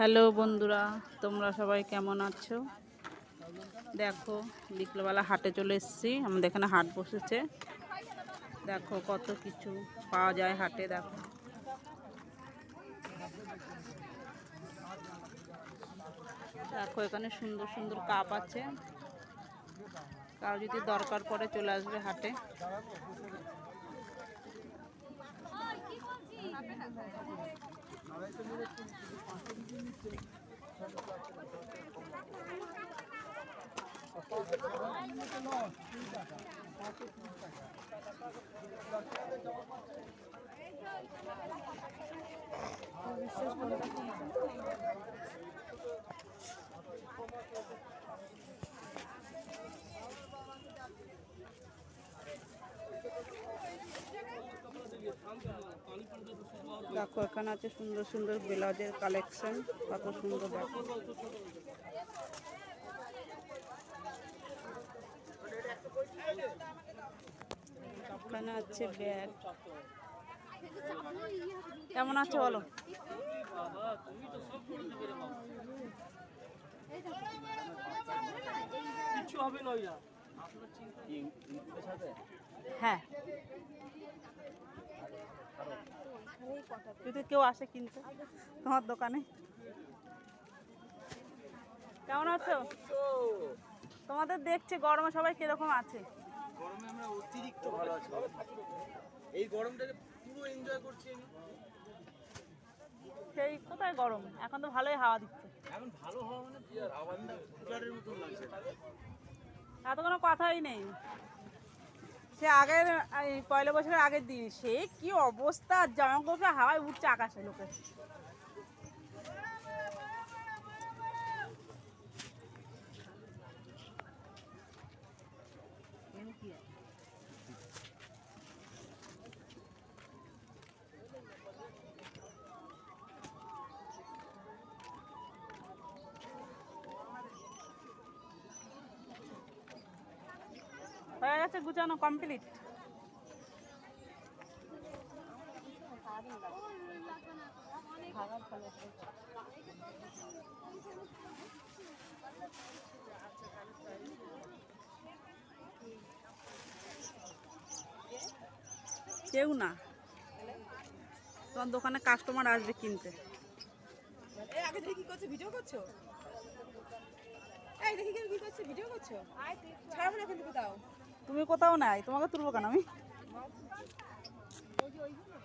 Hello বন্ধুরা, তোমরা সবাই কেমন আছো? দেখো বিকেলবেলা হাটে চলে এসেছি। আমাদের এখানে হাট বসেছে। দেখো কত কিছু পাওয়া যায় হাটে। দেখো দেখো এখানে সুন্দর সুন্দর কাপ আছে। কারো যদি দরকার পড়ে চলে আসবে হাটে। দেখো এখানে আছে সুন্দর সুন্দর ব্লাউজের কালেকশন, কত সুন্দর। দেখো এখানে আছে ব্যাগ। কেমন আছো বলো? হ্যাঁ, যদি কেউ আসে কিনতে তোমার দোকানে। কেমন আছো? তোমাদের দেখছি গরমে সবাই কিরকম আছে। গরমে আমরা অতিরিক্ত ভালো আছি। এই গরমটাকে পুরো এনজয় করছি আমি। সেই কোথায় গরম, এখন তো ভালোই হাওয়া দিচ্ছে। এখন ভালো হওয়া মানে কি আর হাওয়াটা কুলারের মতো লাগছে। এত কোনো কথাই নেই। সে আগের এই পয়লা বছরের আগের দিন সে কি অবস্থা, জামা কাপড় হাওয়ায় উঠছে আকাশে লোকের। হয়ে গেছে গুছানো কমপ্লিট। কেউ না, তোমার দোকানে কাস্টমার আসবে কিনতে। এই আগে দেখি কি করছো, ভিডিও করছো? এই দেখি কি করছো, ভিডিও করছো? ছাড়বো না কিন্তু কোথাও। তুমি কোথাও নাই, তোমাকে তুলবো কেন আমি? ওই যে ওইগুলো